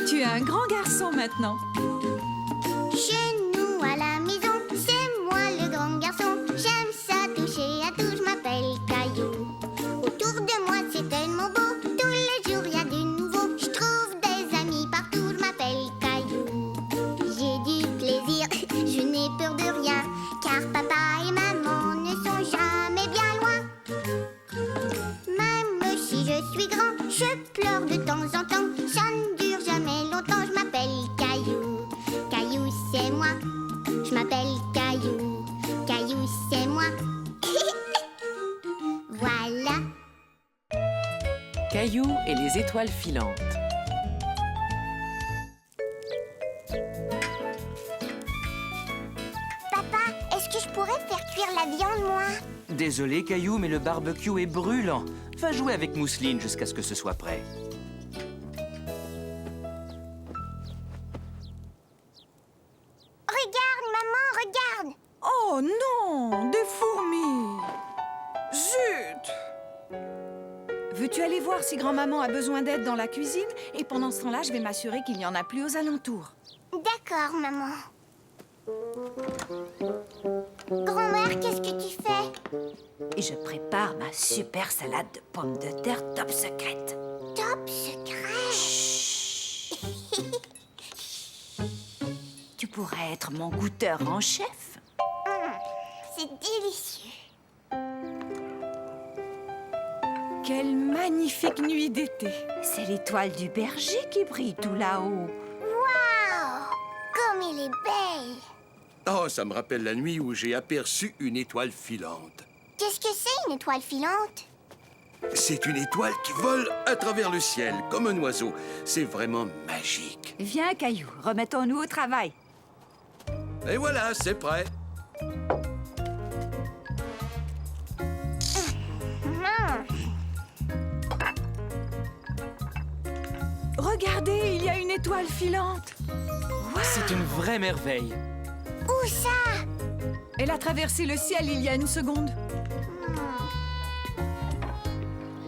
Tu es un grand garçon maintenant. Chez nous à la maison, c'est moi le grand garçon. J'aime ça toucher à tout, je m'appelle Caillou. Autour de moi c'est tellement beau, tous les jours il y a du nouveau. Je trouve des amis partout, je m'appelle Caillou. J'ai du plaisir, je n'ai peur de rien, car papa et maman ne sont jamais bien loin. Même si je suis grand, je pleure de temps en temps. Ça ne dure jamais longtemps, je m'appelle Caillou. Caillou, c'est moi. Je m'appelle Caillou. Caillou, c'est moi. Voilà. Caillou et les étoiles filantes. Papa, est-ce que je pourrais faire cuire la viande, moi? Désolé, Caillou, mais le barbecue est brûlant. Va jouer avec Mousseline jusqu'à ce que ce soit prêt. Regarde, maman, regarde. Oh non, des fourmis. Zut! Veux-tu aller voir si grand-maman a besoin d'aide dans la cuisine? Et pendant ce temps-là, je vais m'assurer qu'il n'y en a plus aux alentours. D'accord, maman. Grand-mère, qu'est-ce que tu fais? Et je prépare ma super salade de pommes de terre top secrète. Top secret. Tu pourrais être mon goûteur en chef. C'est délicieux. Quelle magnifique nuit d'été. C'est l'étoile du berger qui brille tout là-haut. Waouh! Comme il est belle. Oh, ça me rappelle la nuit où j'ai aperçu une étoile filante. Qu'est-ce que c'est, une étoile filante? C'est une étoile qui vole à travers le ciel, comme un oiseau. C'est vraiment magique. Viens, Caillou, remettons-nous au travail. Et voilà, c'est prêt. Regardez, il y a une étoile filante. C'est une vraie merveille. Où ça? Elle a traversé le ciel il y a une seconde.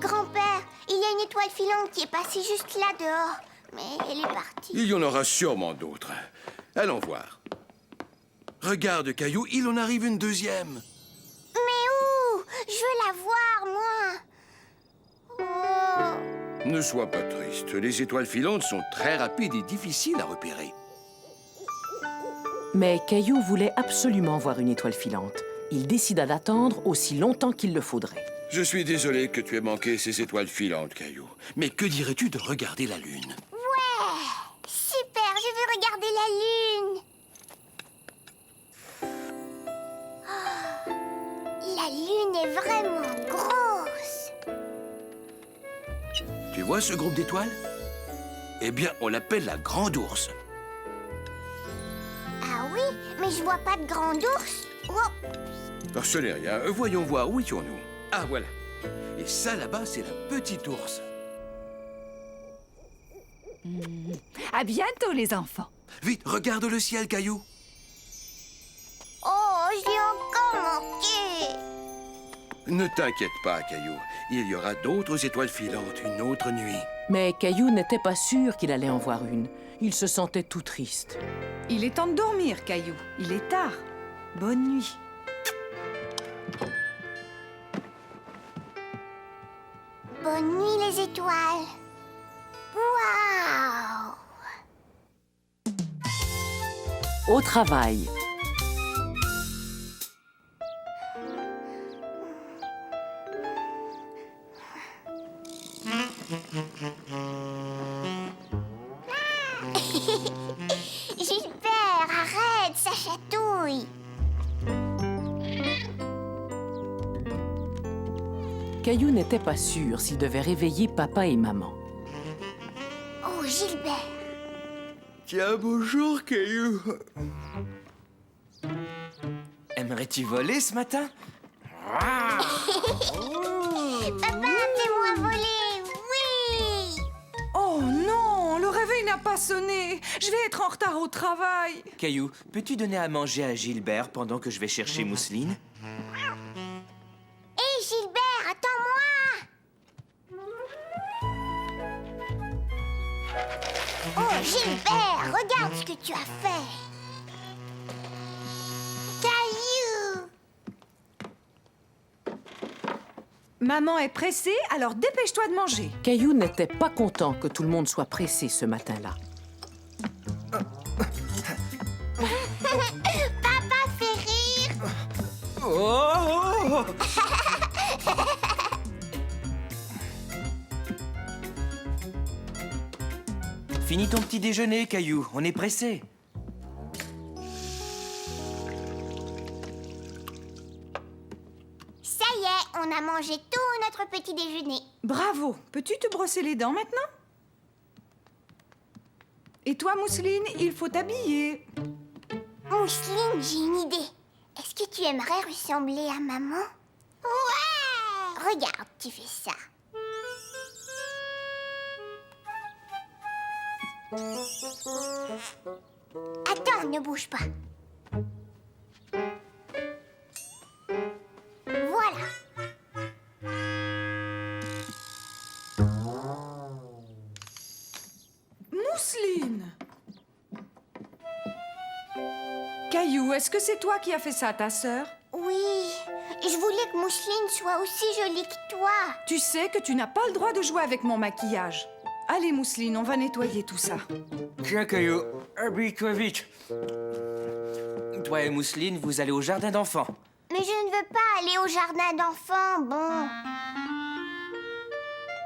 Grand-père, il y a une étoile filante qui est passée juste là dehors. Mais elle est partie. Il y en aura sûrement d'autres. Allons voir. Regarde, Caillou, il en arrive une deuxième. Mais où? Je veux la voir, moi. Oh. Ne sois pas triste. Les étoiles filantes sont très rapides et difficiles à repérer. Mais Caillou voulait absolument voir une étoile filante. Il décida d'attendre aussi longtemps qu'il le faudrait. Je suis désolé que tu aies manqué ces étoiles filantes, Caillou. Mais que dirais-tu de regarder la lune? Ouais! Super, je veux regarder la lune. Oh, la lune est vraiment grosse. Tu vois ce groupe d'étoiles? Eh bien, on l'appelle la grande ours. Ah oui, mais je vois pas de grand ours. Oh, Alors, ce n'est rien. Voyons voir, où étions-nous? Ah, voilà. Et ça, là-bas, c'est la petite ours. À bientôt, les enfants. Vite, regarde le ciel, Caillou. oh, je l'ai encore manqué. Ne t'inquiète pas, Caillou. Il y aura d'autres étoiles filantes une autre nuit. Mais Caillou n'était pas sûr qu'il allait en voir une. Il se sentait tout triste. Il est temps de dormir, Caillou. Il est tard. Bonne nuit. Bonne nuit, les étoiles. Waouh! Au travail. Gilbert, arrête, ça chatouille. Caillou n'était pas sûr s'il devait réveiller papa et maman. Oh, Gilbert. Tiens, bonjour, Caillou. Aimerais-tu voler ce matin? Papa, fais-moi voler, oui! Oh non, le réveil n'a pas sonné. Je vais être en retard au travail. Caillou, peux-tu donner à manger à Gilbert pendant que je vais chercher Mousseline? Hé, Gilbert, attends-moi! Oh, Gilbert, regarde ce que tu as fait. Caillou. Maman est pressée, alors dépêche-toi de manger. Caillou n'était pas content que tout le monde soit pressé ce matin-là. Papa fait rire. Oh! Finis ton petit déjeuner, Caillou. On est pressé. Ça y est, on a mangé tout notre petit déjeuner. Bravo. Peux-tu te brosser les dents maintenant? Et toi, Mousseline, il faut t'habiller. Mousseline, j'ai une idée. Est-ce que tu aimerais ressembler à maman? Ouais! Regarde, tu fais ça. Attends, ne bouge pas. Voilà. Mousseline! Caillou, est-ce que c'est toi qui as fait ça à ta sœur? Oui, je voulais que Mousseline soit aussi jolie que toi. Tu sais que tu n'as pas le droit de jouer avec mon maquillage. Allez, Mousseline, on va nettoyer tout ça. Tiens, Caillou, habille-toi vite. Toi et Mousseline, vous allez au jardin d'enfants. Mais je ne veux pas aller au jardin d'enfants, bon.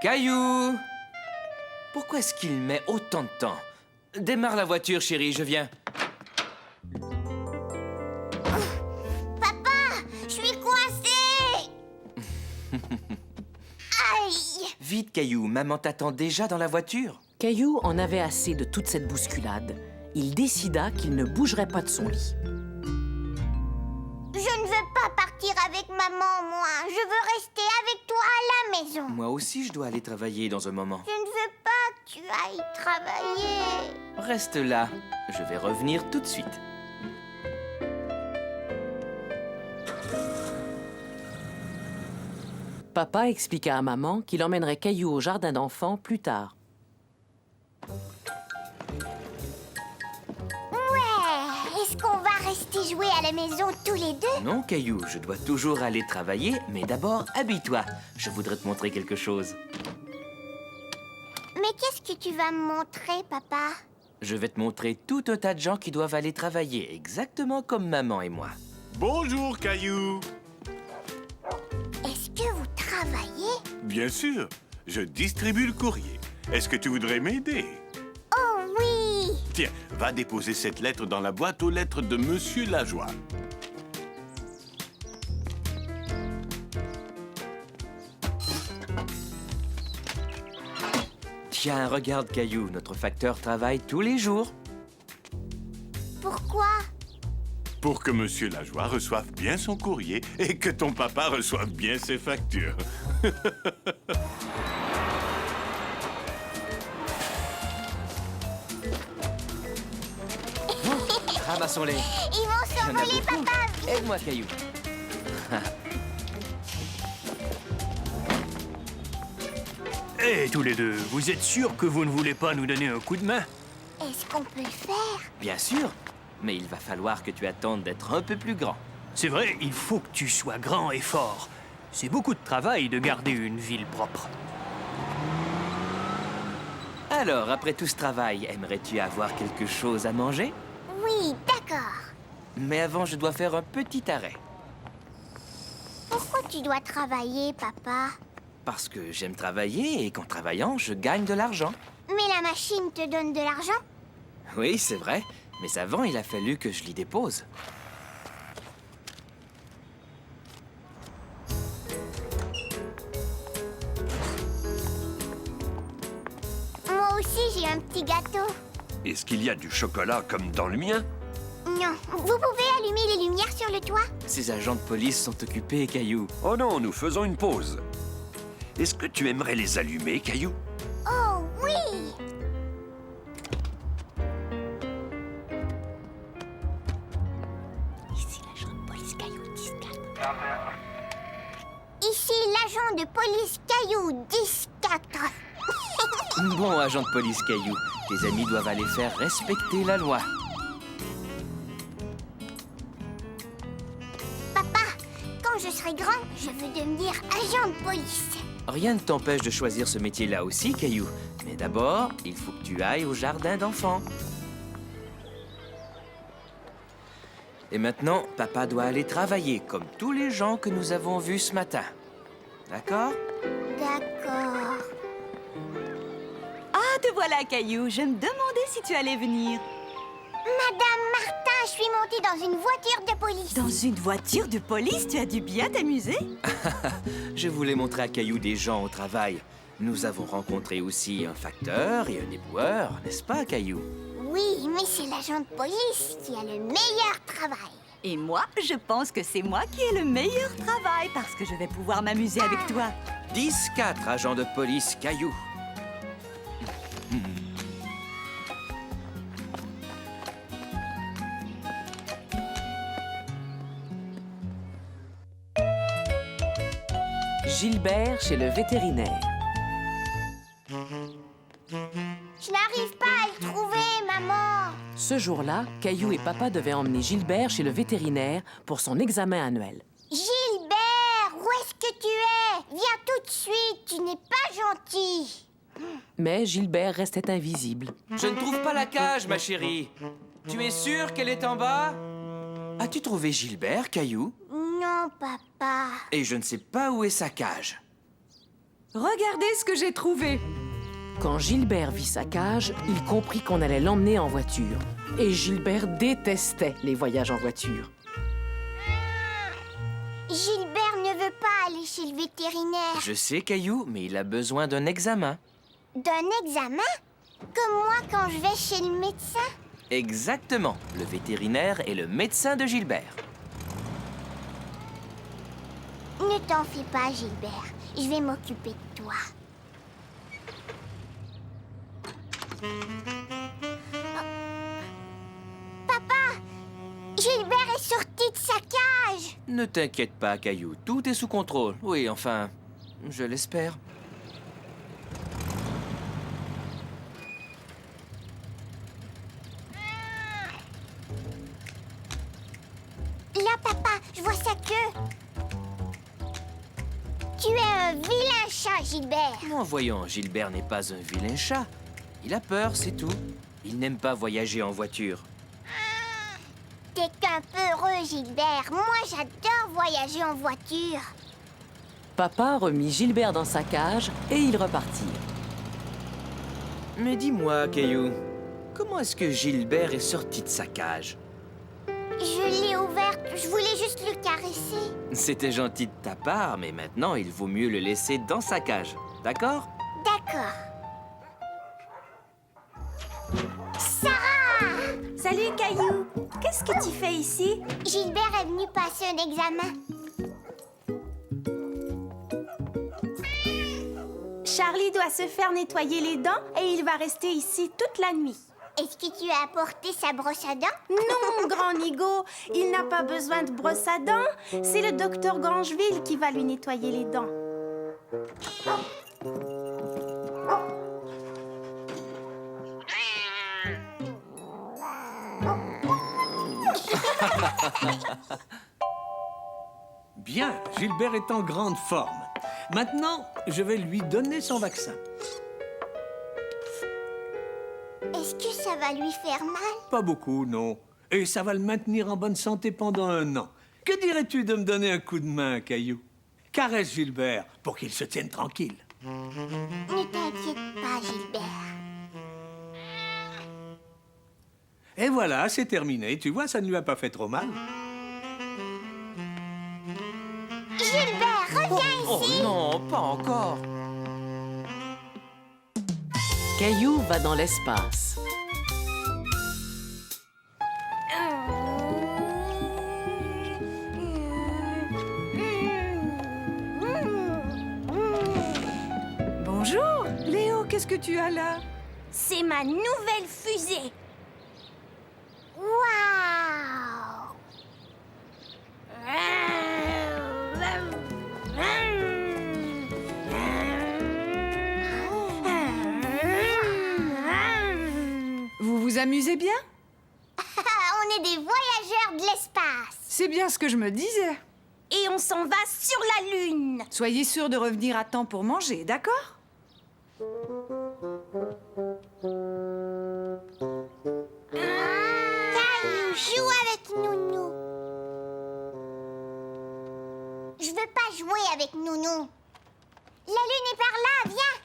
Caillou! Pourquoi est-ce qu'il met autant de temps? Démarre la voiture, chérie, je viens. Papa, je suis coincée. Aïe. Vite, Caillou, maman t'attend déjà dans la voiture. Caillou en avait assez de toute cette bousculade. Il décida qu'il ne bougerait pas de son lit. Je ne veux pas partir avec maman, moi. Je veux rester avec toi à la maison. Moi aussi, je dois aller travailler dans un moment. Je ne veux pas que tu ailles travailler. Reste là, je vais revenir tout de suite. Papa expliqua à maman qu'il emmènerait Caillou au jardin d'enfants plus tard. Ouais, est-ce qu'on va rester jouer à la maison tous les deux? Non, Caillou, je dois toujours aller travailler, mais d'abord, habille-toi. Je voudrais te montrer quelque chose. Mais qu'est-ce que tu vas me montrer, papa? Je vais te montrer tout un tas de gens qui doivent aller travailler, exactement comme maman et moi. Bonjour, Caillou. Est-ce que vous travaillez? Bien sûr, je distribue le courrier. Est-ce que tu voudrais m'aider? Oh oui! Tiens, va déposer cette lettre dans la boîte aux lettres de Monsieur Lajoie. Tiens, regarde, Caillou, notre facteur travaille tous les jours. Pourquoi? Pour que Monsieur Lajoie reçoive bien son courrier et que ton papa reçoive bien ses factures. Ramassons-les. Ils vont Il y en a s'envoler, beaucoup. papa! Aide-moi, Caillou. Hé, tous les deux, vous êtes sûrs que vous ne voulez pas nous donner un coup de main? Est-ce qu'on peut le faire? Bien sûr, mais il va falloir que tu attendes d'être un peu plus grand. C'est vrai, il faut que tu sois grand et fort. C'est beaucoup de travail de garder une ville propre. Alors, après tout ce travail, aimerais-tu avoir quelque chose à manger? Oui, d'accord. Mais avant, je dois faire un petit arrêt. Pourquoi tu dois travailler, papa? Parce que j'aime travailler et qu'en travaillant, je gagne de l'argent. Mais la machine te donne de l'argent? Oui, c'est vrai. Mais avant, il a fallu que je l'y dépose. Moi aussi, j'ai un petit gâteau. Est-ce qu'il y a du chocolat comme dans le mien? Non, vous pouvez allumer les lumières sur le toit? Ces agents de police sont occupés, Caillou. Oh non, nous faisons une pause. Est-ce que tu aimerais les allumer, Caillou? Oh oui! Ici l'agent de police Caillou 10-4. Ici l'agent de police Caillou 10-4. Bon, agent de police, Caillou, Tes amis doivent aller faire respecter la loi. Papa, quand je serai grand, je veux devenir agent de police. Rien ne t'empêche de choisir ce métier-là aussi, Caillou. Mais d'abord, il faut que tu ailles au jardin d'enfants. Et maintenant, papa doit aller travailler, comme tous les gens que nous avons vus ce matin. D'accord? D'accord. Ah, te voilà, Caillou. Je me demandais si tu allais venir. Madame Martin, je suis montée dans une voiture de police. Dans une voiture de police, tu as dû bien t'amuser. Je voulais montrer à Caillou des gens au travail. Nous avons rencontré aussi un facteur et un éboueur, n'est-ce pas, Caillou? Oui, mais c'est l'agent de police qui a le meilleur travail. Et moi, je pense que c'est moi qui ai le meilleur travail parce que je vais pouvoir m'amuser avec toi. 10-4, agent de police, Caillou. Gilbert chez le vétérinaire. Je n'arrive pas à le trouver, maman. Ce jour-là, Caillou et papa devaient emmener Gilbert chez le vétérinaire pour son examen annuel. Gilbert, où est-ce que tu es? Viens tout de suite, tu n'es pas gentil. Mais Gilbert restait invisible. Je ne trouve pas la cage, ma chérie. Tu es sûre qu'elle est en bas? As-tu trouvé Gilbert, Caillou? Non, papa. Et je ne sais pas où est sa cage. Regardez ce que j'ai trouvé. Quand Gilbert vit sa cage, il comprit qu'on allait l'emmener en voiture. Et Gilbert détestait les voyages en voiture. Gilbert ne veut pas aller chez le vétérinaire. Je sais, Caillou, mais il a besoin d'un examen. D'un examen? Comme moi quand je vais chez le médecin? Exactement. Le vétérinaire est le médecin de Gilbert. Ne t'en fais pas, Gilbert. Je vais m'occuper de toi. Papa! Gilbert est sorti de sa cage! Ne t'inquiète pas, Caillou. Tout est sous contrôle. Oui, enfin, je l'espère. Là, papa, je vois sa queue. Tu es un vilain chat, Gilbert. Non, voyons, Gilbert n'est pas un vilain chat. Il a peur, c'est tout. Il n'aime pas voyager en voiture. T'es qu'un peu heureux, Gilbert. Moi, j'adore voyager en voiture. Papa remit Gilbert dans sa cage et ils repartirent. Mais dis-moi, Caillou, comment est-ce que Gilbert est sorti de sa cage? Je l'ai ouverte. Je voulais juste le caresser. C'était gentil de ta part, mais maintenant, il vaut mieux le laisser dans sa cage. D'accord? D'accord. Sarah! Salut, Caillou. Qu'est-ce que tu fais ici? Gilbert est venu passer un examen. Charlie doit se faire nettoyer les dents et il va rester ici toute la nuit. Est-ce que tu as apporté sa brosse à dents? Non, grand Nigo, il n'a pas besoin de brosse à dents. C'est le docteur Grangeville qui va lui nettoyer les dents. Bien, Gilbert est en grande forme. Maintenant, je vais lui donner son vaccin. Est-ce que ça va lui faire mal? Pas beaucoup, non. Et ça va le maintenir en bonne santé pendant 1 an. Que dirais-tu de me donner un coup de main, Caillou? Caresse Gilbert pour qu'il se tienne tranquille. Ne t'inquiète pas, Gilbert. Et voilà, c'est terminé. Tu vois, ça ne lui a pas fait trop mal. Gilbert, reviens Oh ici! non, pas encore. Caillou va dans l'espace. Bonjour. Léo, qu'est-ce que tu as là? C'est ma nouvelle fusée. Waouh! vous amusez bien? On est des voyageurs de l'espace. C'est bien ce que je me disais. Et on s'en va sur la Lune. Soyez sûr de revenir à temps pour manger, d'accord? Caillou, joue avec Nounou. Je veux pas jouer avec Nounou. La lune est par là, viens.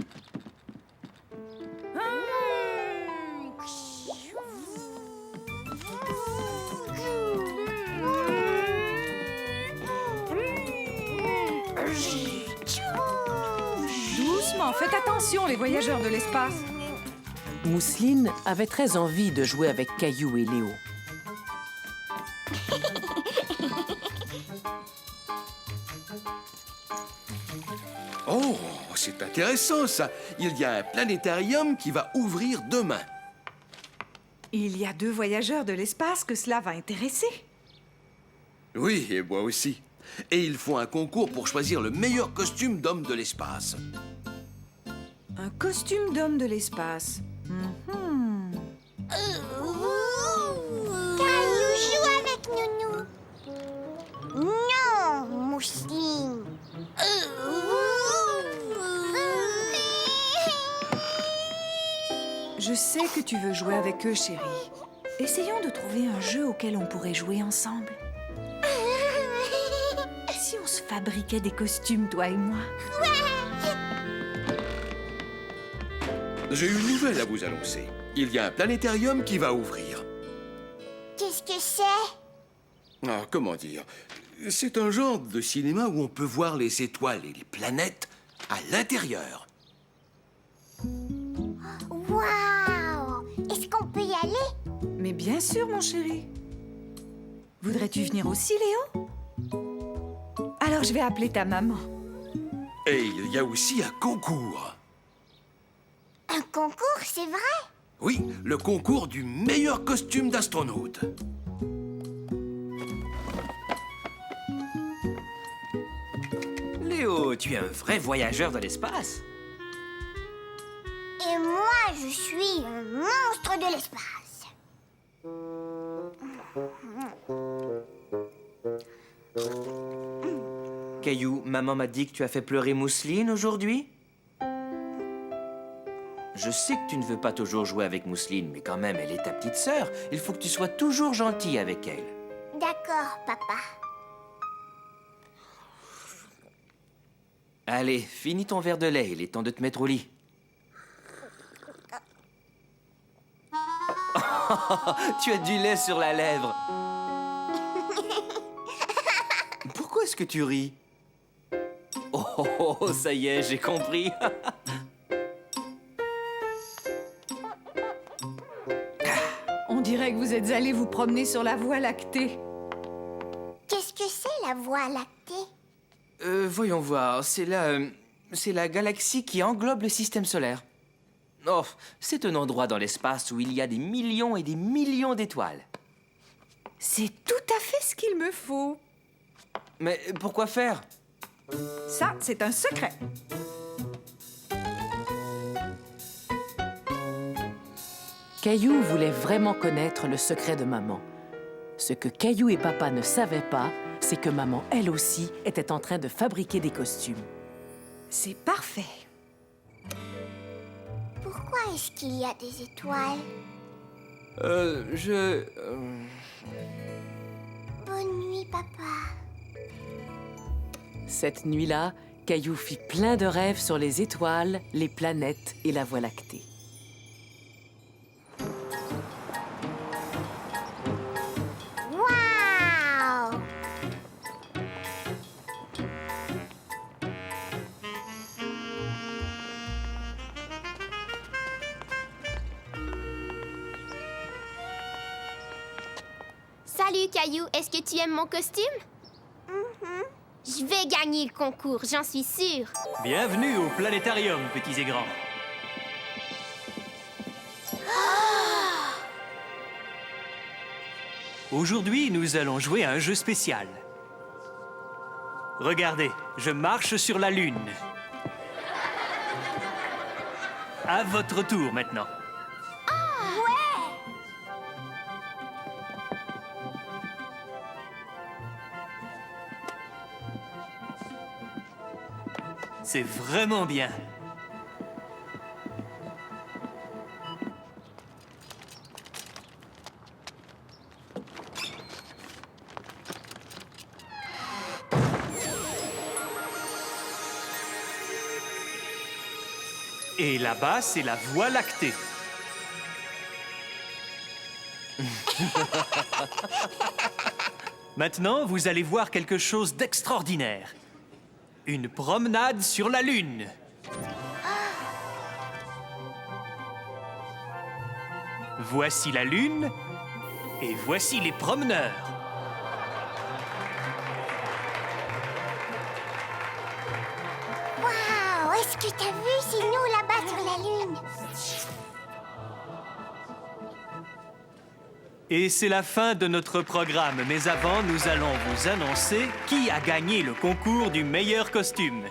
Doucement, faites attention, les voyageurs de l'espace. Mousseline avait très envie de jouer avec Caillou et Léo. Oh, c'est intéressant ça. Il y a un planétarium qui va ouvrir demain. Il y a 2 voyageurs de l'espace que cela va intéresser. Oui, et moi aussi. Et ils font un concours pour choisir le meilleur costume d'homme de l'espace. Un costume d'homme de l'espace. Mhm. Caillou, joue avec Nounou. Non, Mousseline. Je sais que tu veux jouer avec eux, chérie. Essayons de trouver un jeu auquel on pourrait jouer ensemble. Si on se fabriquait des costumes, toi et moi. J'ai une nouvelle à vous annoncer. Il y a un planétarium qui va ouvrir. Qu'est-ce que c'est? Ah, comment dire? C'est un genre de cinéma où on peut voir les étoiles et les planètes à l'intérieur. Waouh! Est-ce qu'on peut y aller? Mais bien sûr, mon chéri. Voudrais-tu venir aussi, Léo? Alors, je vais appeler ta maman. Et il y a aussi un concours. Un concours, c'est vrai? Oui, le concours du meilleur costume d'astronaute. Léo, tu es un vrai voyageur de l'espace. Et moi, je suis un monstre de l'espace. Caillou, maman m'a dit que tu as fait pleurer Mousseline aujourd'hui. Je sais que tu ne veux pas toujours jouer avec Mousseline, mais quand même, elle est ta petite sœur. Il faut que tu sois toujours gentil avec elle. D'accord, papa. Allez, finis ton verre de lait, il est temps de te mettre au lit. Tu as du lait sur la lèvre. Pourquoi est-ce que tu ris? Oh, ça y est, j'ai compris. On dirait que vous êtes allés vous promener sur la Voie lactée. Qu'est-ce que c'est la Voie lactée? Voyons voir, c'est la galaxie qui englobe le système solaire. Oh, c'est un endroit dans l'espace où il y a des millions et des millions d'étoiles. C'est tout à fait ce qu'il me faut. Mais pourquoi faire? Ça, c'est un secret. Caillou voulait vraiment connaître le secret de maman. Ce que Caillou et papa ne savaient pas, c'est que maman, elle aussi, était en train de fabriquer des costumes. C'est parfait. Pourquoi est-ce qu'il y a des étoiles? Bonne nuit, papa. Cette nuit-là, Caillou fit plein de rêves sur les étoiles, les planètes et la Voie lactée. Waouh! Salut Caillou, est-ce que tu aimes mon costume? Je vais gagner le concours, j'en suis sûre. Bienvenue au planétarium, petits et grands. Aujourd'hui, nous allons jouer à un jeu spécial. Regardez, je marche sur la Lune. À votre tour maintenant. C'est vraiment bien. Et là-bas, c'est la Voie lactée. Maintenant, vous allez voir quelque chose d'extraordinaire. Une promenade sur la Lune. Voici la Lune et voici les promeneurs. Waouh, est-ce que t'as vu? C'est nous là-bas sur la Lune. Et c'est la fin de notre programme, mais avant, nous allons vous annoncer qui a gagné le concours du meilleur costume.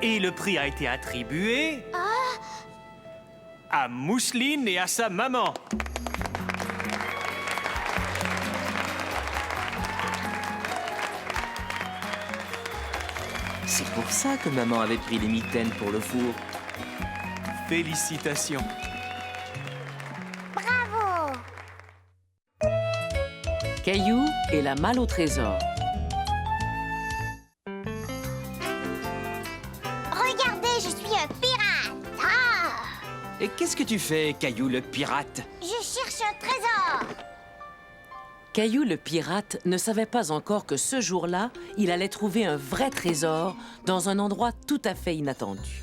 Et le prix a été attribué à Mousseline et à sa maman. C'est pour ça que maman avait pris les mitaines pour le four. Félicitations. Bravo! Caillou et la malle au trésor. Regardez, je suis un pirate. Ah! Et qu'est-ce que tu fais, Caillou le pirate? Je cherche un trésor. Caillou le pirate ne savait pas encore que ce jour-là, il allait trouver un vrai trésor dans un endroit tout à fait inattendu.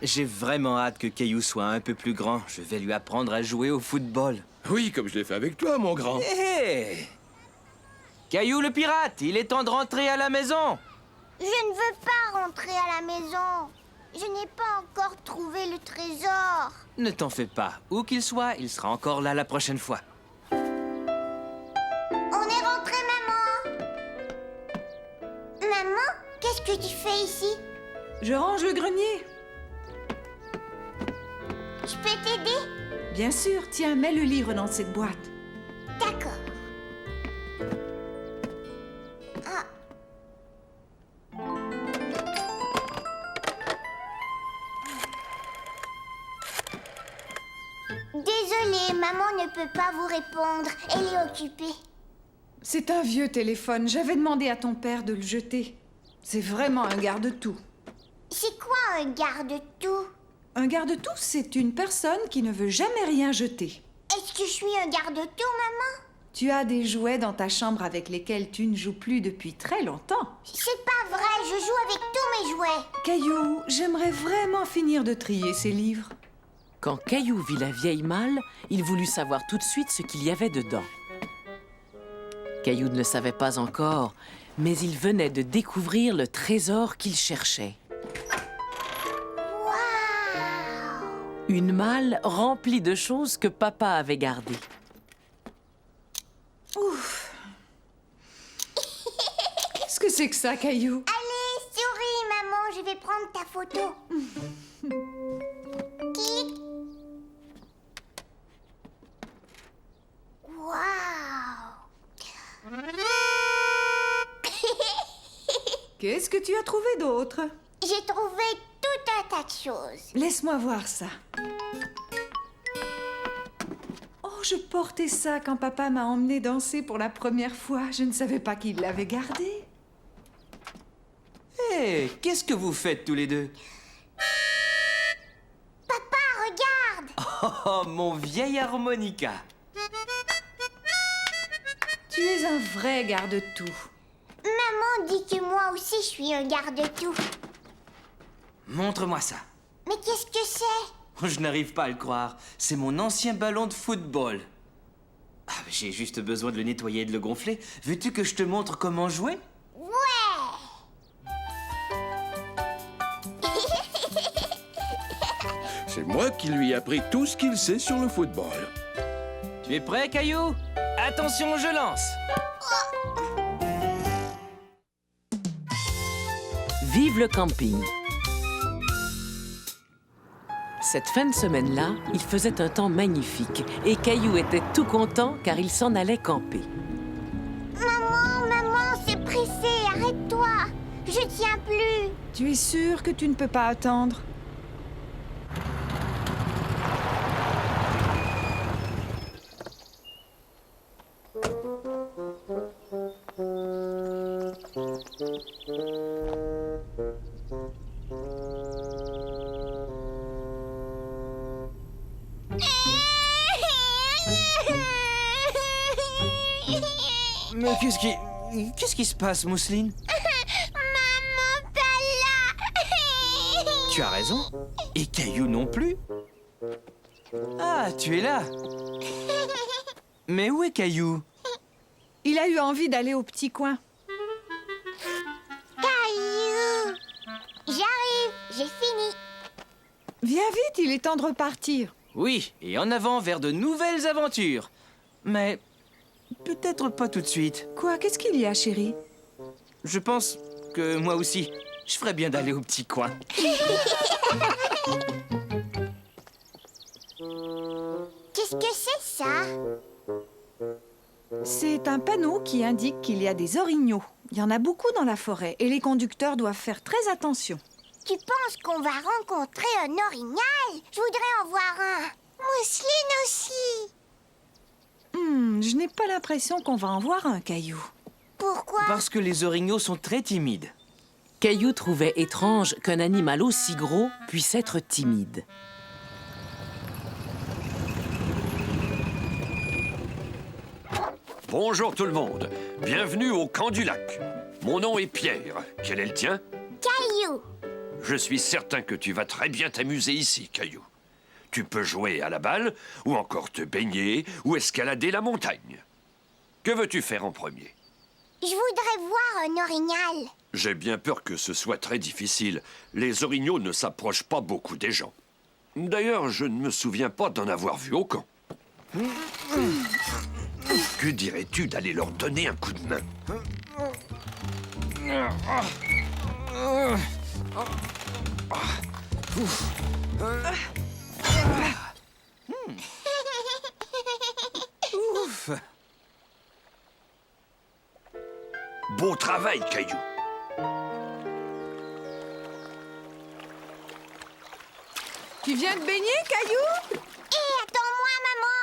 J'ai vraiment hâte que Caillou soit un peu plus grand. Je vais lui apprendre à jouer au football. Oui, comme je l'ai fait avec toi, mon grand. Hé! Caillou le pirate, il est temps de rentrer à la maison. Je ne veux pas rentrer à la maison. Je n'ai pas encore trouvé le trésor. Ne t'en fais pas. Où qu'il soit, il sera encore là la prochaine fois. On est rentré, maman. Maman, qu'est-ce que tu fais ici? Je range le grenier. Je peux t'aider? Bien sûr, tiens, mets le livre dans cette boîte. D'accord. Ah. Désolée, maman ne peut pas vous répondre. Elle est occupée. C'est un vieux téléphone. J'avais demandé à ton père de le jeter. C'est vraiment un garde-tout. C'est quoi un garde-tout? Un garde-tout, c'est une personne qui ne veut jamais rien jeter. Est-ce que je suis un garde-tout, maman? Tu as des jouets dans ta chambre avec lesquels tu ne joues plus depuis très longtemps. C'est pas vrai, je joue avec tous mes jouets. Caillou, j'aimerais vraiment finir de trier ces livres. Quand Caillou vit la vieille malle, il voulut savoir tout de suite ce qu'il y avait dedans. Caillou ne le savait pas encore, mais il venait de découvrir le trésor qu'il cherchait. Une malle remplie de choses que papa avait gardées. Ouf! Qu'est-ce que c'est que ça, Caillou? Allez, souris, maman, je vais prendre ta photo. Clic. Waouh! Qu'est-ce que tu as trouvé d'autre? J'ai trouvé tout un tas de choses. Laisse-moi voir ça. Oh, je portais ça quand papa m'a emmené danser pour la première fois. Je ne savais pas qu'il l'avait gardé. Hé, qu'est-ce que vous faites tous les deux? Papa, regarde! Oh, mon vieil harmonica. Tu es un vrai garde-tout. Maman dit que moi aussi je suis un garde-tout. Montre-moi ça. Mais qu'est-ce que c'est? Je n'arrive pas à le croire. C'est mon ancien ballon de football. Ah, j'ai juste besoin de le nettoyer et de le gonfler. Veux-tu que je te montre comment jouer? Ouais! C'est moi qui lui ai appris tout ce qu'il sait sur le football. Tu es prêt, Caillou? Attention, je lance. Vive le camping! Cette fin de semaine-là, il faisait un temps magnifique et Caillou était tout content car il s'en allait camper. Maman, c'est pressé, arrête-toi. Je Je tiens plus. Tu es sûr que tu ne peux pas attendre? Mais qu'est-ce qui se passe, Mousseline? Maman, pas là. Tu as raison. Et Caillou non plus. Ah, tu es là. Mais où est Caillou? Il a eu envie d'aller au petit coin. Caillou. J'arrive, j'ai fini. Viens vite, il est temps de repartir. Oui, et en avant vers de nouvelles aventures. Mais peut-être pas tout de suite. Quoi? Qu'est-ce qu'il y a, chérie? Je pense que moi aussi, je ferais bien d'aller au petit coin. Qu'est-ce que c'est ça? C'est un panneau qui indique qu'il y a des orignaux. Il y en a beaucoup dans la forêt et les conducteurs doivent faire très attention. Tu penses qu'on va rencontrer un orignal? Je voudrais en voir un. Mousseline aussi. Je n'ai pas l'impression qu'on va en voir un, Caillou. Pourquoi? Parce que les orignaux sont très timides. Caillou trouvait étrange qu'un animal aussi gros puisse être timide. Bonjour tout le monde. Bienvenue au camp du lac. Mon nom est Pierre. Quel est le tien? Caillou. Je suis certain que tu vas très bien t'amuser ici, Caillou. Tu peux jouer à la balle, ou encore te baigner, ou escalader la montagne. Que veux-tu faire en premier? Je voudrais voir un orignal. J'ai bien peur que ce soit très difficile. Les orignaux ne s'approchent pas beaucoup des gens. D'ailleurs, je ne me souviens pas d'en avoir vu au camp. Que dirais-tu d'aller leur donner un coup de main? Ouf! Beau travail, Caillou. Tu viens de baigner, Caillou? Hé, attends-moi, maman.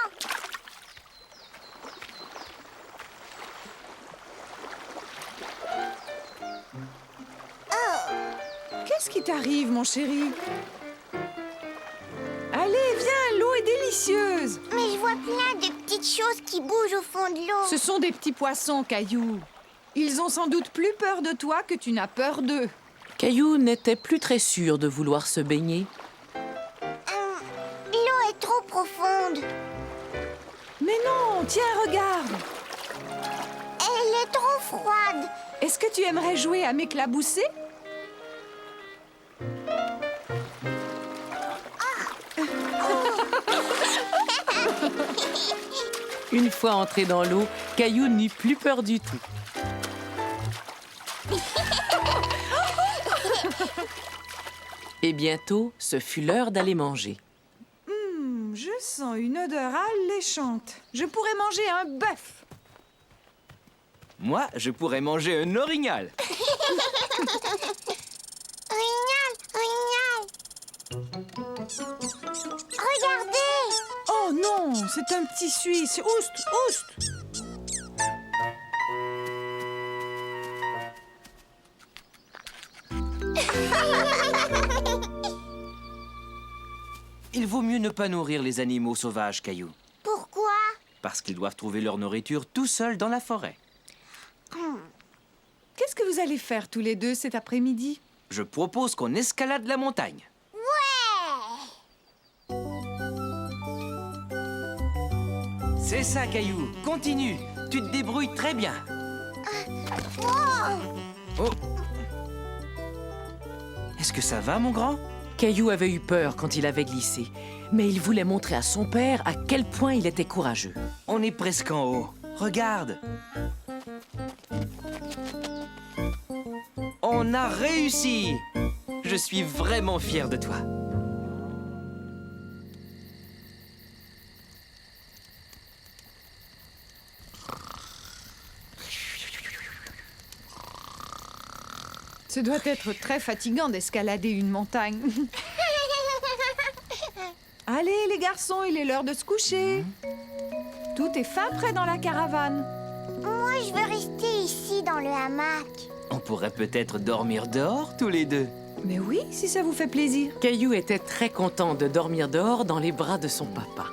Qu'est-ce qui t'arrive, mon chéri? Allez, viens, l'eau est délicieuse. Mais je vois plein de petites choses qui bougent au fond de l'eau. Ce sont des petits poissons, Caillou. Ils ont sans doute plus peur de toi que tu n'as peur d'eux. Caillou n'était plus très sûr de vouloir se baigner. L'eau est trop profonde. Mais non, tiens, regarde. Elle est trop froide. Est-ce que tu aimerais jouer à m'éclabousser? Une fois entré dans l'eau, Caillou n'eut plus peur du tout. Et bientôt, ce fut l'heure d'aller manger. Je sens une odeur alléchante. Je pourrais manger un bœuf. Moi, je pourrais manger un orignal. Orignal, regardez. Oh non, c'est un petit Suisse. Oust, oust. Il vaut mieux ne pas nourrir les animaux sauvages, Caillou. Pourquoi? Parce qu'ils doivent trouver leur nourriture tout seuls dans la forêt. Qu'est-ce que vous allez faire tous les deux cet après-midi? Je propose qu'on escalade la montagne. Ouais. C'est ça, Caillou. Continue. Tu te débrouilles très bien. Oh. Est-ce que ça va, mon grand? Caillou avait eu peur quand il avait glissé, mais il voulait montrer à son père à quel point il était courageux. On est presque en haut. Regarde. On a réussi. Je suis vraiment fier de toi. Ce doit être très fatigant d'escalader une montagne. Allez, les garçons, il est l'heure de se coucher. Tout est fin prêt dans la caravane. Moi, je veux rester ici dans le hamac. On pourrait peut-être dormir dehors, tous les deux. Mais oui, si ça vous fait plaisir. Caillou était très content de dormir dehors dans les bras de son papa.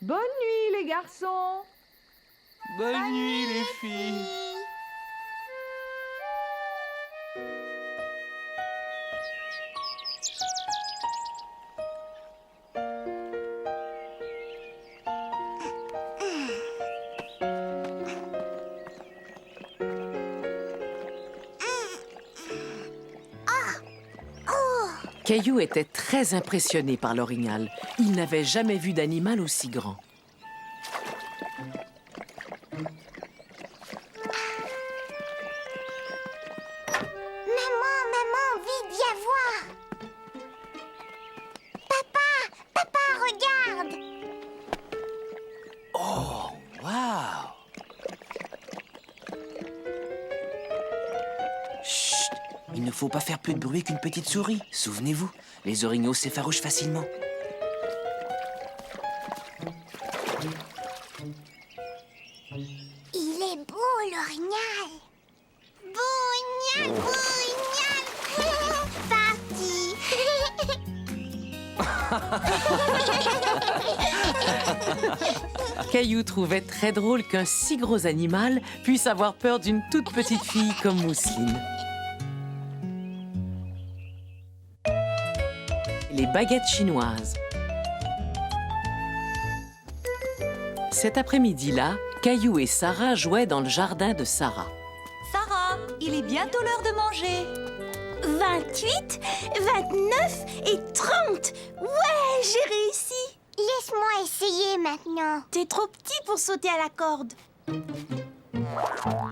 Bonne nuit, les garçons. Bonne nuit, les filles. Caillou était très impressionné par l'orignal. Il n'avait jamais vu d'animal aussi grand. Maman, vite, viens voir. Papa, regarde. Oh, waouh! Chut! Il ne faut pas faire plus de bruit qu'une petite souris. Souvenez-vous, les orignaux s'effarouchent facilement. Il est beau, l'orignal. Bougnac, parti. Caillou trouvait très drôle qu'un si gros animal puisse avoir peur d'une toute petite fille comme Mousseline. Les baguettes chinoises. Cet après-midi-là, Caillou et Sarah jouaient dans le jardin de Sarah. Sarah, il est bientôt l'heure de manger. 28, 29 et 30. Ouais, j'ai réussi. Laisse-moi essayer maintenant. T'es trop petit pour sauter à la corde. Montre-moi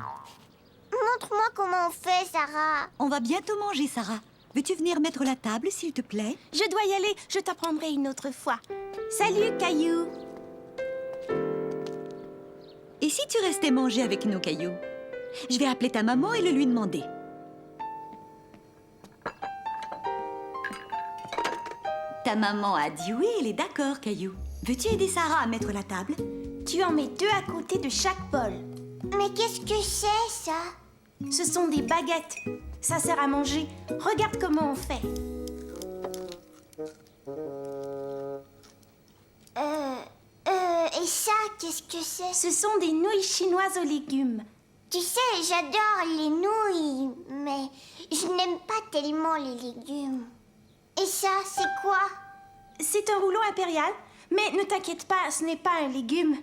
comment on fait, Sarah. On va bientôt manger, Sarah. Veux-tu venir mettre la table, s'il te plaît? Je dois y aller, je t'apprendrai une autre fois. Salut, Caillou. Et si tu restais manger avec nous, Caillou? Je vais appeler ta maman et le lui demander. Ta maman a dit oui, elle est d'accord, Caillou. Veux-tu aider Sarah à mettre la table? Tu en mets 2 à côté de chaque bol. Mais qu'est-ce que c'est, ça? Ce sont des baguettes. Ça sert à manger. Regarde comment on fait. Et ça, qu'est-ce que c'est? Ce sont des nouilles chinoises aux légumes. Tu sais, j'adore les nouilles, mais je n'aime pas tellement les légumes. Et ça, c'est quoi? C'est un rouleau impérial, mais ne t'inquiète pas, ce n'est pas un légume.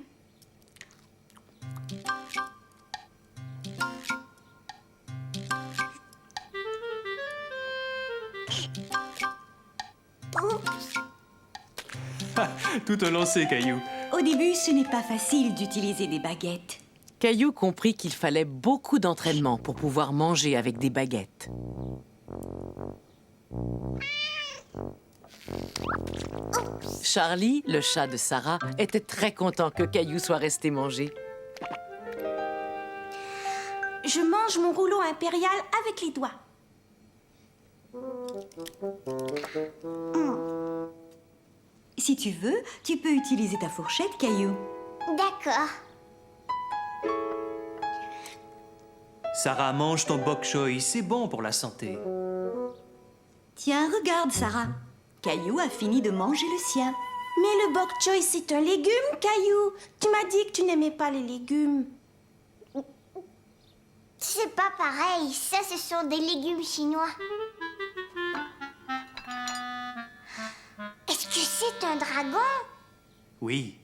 Tout a lancé, Caillou. Au début, ce n'est pas facile d'utiliser des baguettes. Caillou comprit qu'il fallait beaucoup d'entraînement pour pouvoir manger avec des baguettes. Charlie, le chat de Sarah, était très content que Caillou soit resté manger. Je mange mon rouleau impérial avec les doigts. Si tu veux, tu peux utiliser ta fourchette, Caillou. D'accord. Sarah, mange ton bok choy, c'est bon pour la santé. Tiens, regarde, Sarah. Caillou a fini de manger le sien. Mais le bok choy, c'est un légume, Caillou. Tu m'as dit que tu n'aimais pas les légumes. C'est pas pareil. Ça, ce sont des légumes chinois. Est-ce que c'est un dragon? Oui,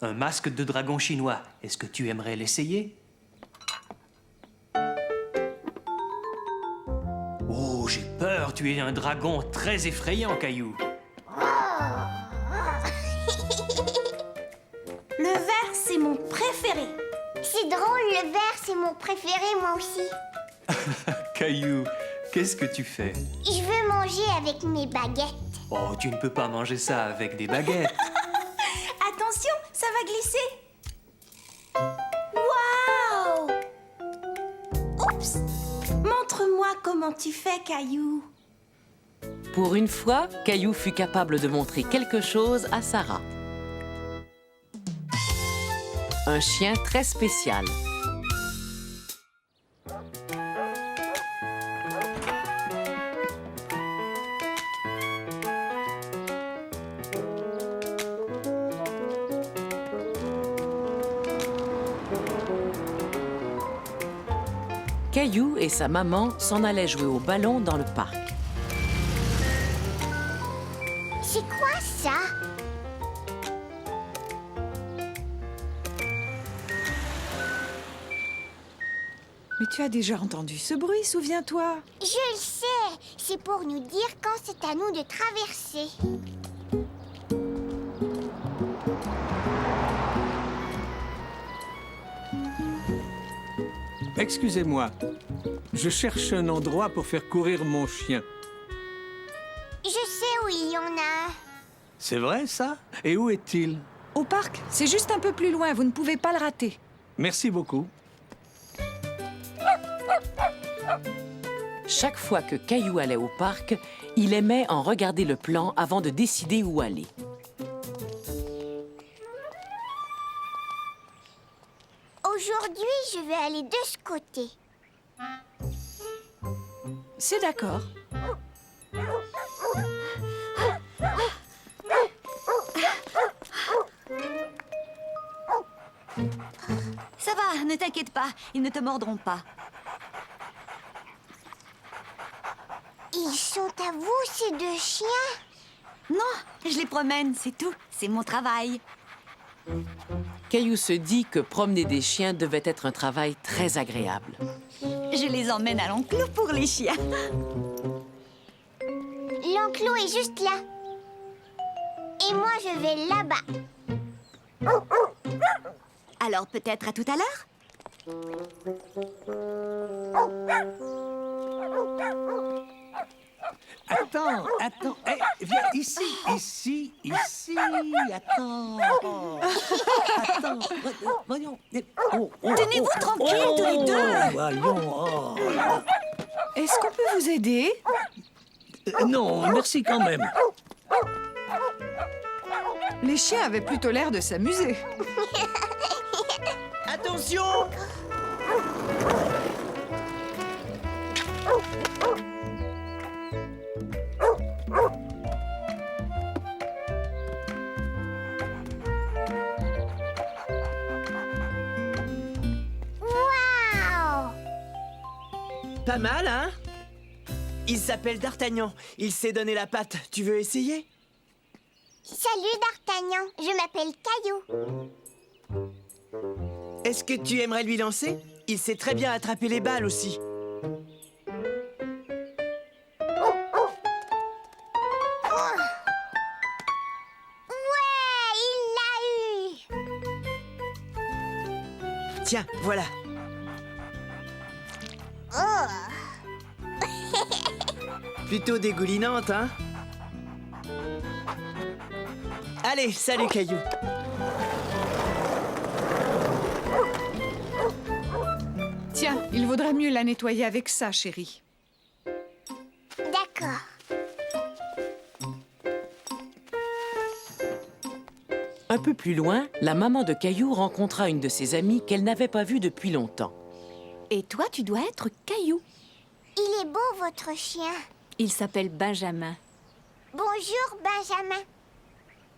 un masque de dragon chinois. Est-ce que tu aimerais l'essayer? Oh, j'ai peur, tu es un dragon très effrayant, Caillou. Le vert, c'est mon préféré. C'est drôle, le vert, c'est mon préféré, moi aussi. Caillou, qu'est-ce que tu fais? Je veux manger avec mes baguettes. Oh, tu ne peux pas manger ça avec des baguettes. Attention, ça va glisser. Waouh! comment tu fais, Caillou. Pour une fois, Caillou fut capable de montrer quelque chose à Sarah. Un chien très spécial. Caillou et sa maman s'en allaient jouer au ballon dans le parc. C'est quoi ça? Mais tu as déjà entendu ce bruit, souviens-toi. Je le sais. C'est pour nous dire quand c'est à nous de traverser. Excusez-moi, je cherche un endroit pour faire courir mon chien. Je sais où il y en a. C'est vrai, ça? Et où est-il? Au parc, c'est juste un peu plus loin, vous ne pouvez pas le rater. Merci beaucoup. Chaque fois que Caillou allait au parc, il aimait en regarder le plan avant de décider où aller. Aujourd'hui, je vais aller de ce côté. C'est d'accord. Ça va, ne t'inquiète pas, ils ne te mordront pas. Ils sont à vous, ces deux chiens? Non, je les promène, c'est tout. C'est mon travail. Caillou se dit que promener des chiens devait être un travail très agréable. Je les emmène à l'enclos pour les chiens. L'enclos est juste là. Et moi, je vais là-bas. Alors peut-être à tout à l'heure? Attends, hey, viens ici, attends. Attends, voyons. Tenez-vous tranquilles, tous les deux. Voyons, Est-ce qu'on peut vous aider? Non, merci quand même. Les chiens avaient plutôt l'air de s'amuser. Attention! Waouh! Pas mal, hein? Il s'appelle D'Artagnan. Il s'est donné la patte. Tu veux essayer? Salut D'Artagnan, je m'appelle Caillou. Est-ce que tu aimerais lui lancer? Il sait très bien attraper les balles aussi. Ouais, il l'a eu! Tiens, voilà. Oh! Plutôt dégoulinante, hein? Allez, salut Caillou. Tiens, il vaudrait mieux la nettoyer avec ça, chérie. D'accord. Un peu plus loin, la maman de Caillou rencontra une de ses amies qu'elle n'avait pas vue depuis longtemps. Et toi, tu dois être Caillou. Il est beau, votre chien. Il s'appelle Benjamin. Bonjour, Benjamin.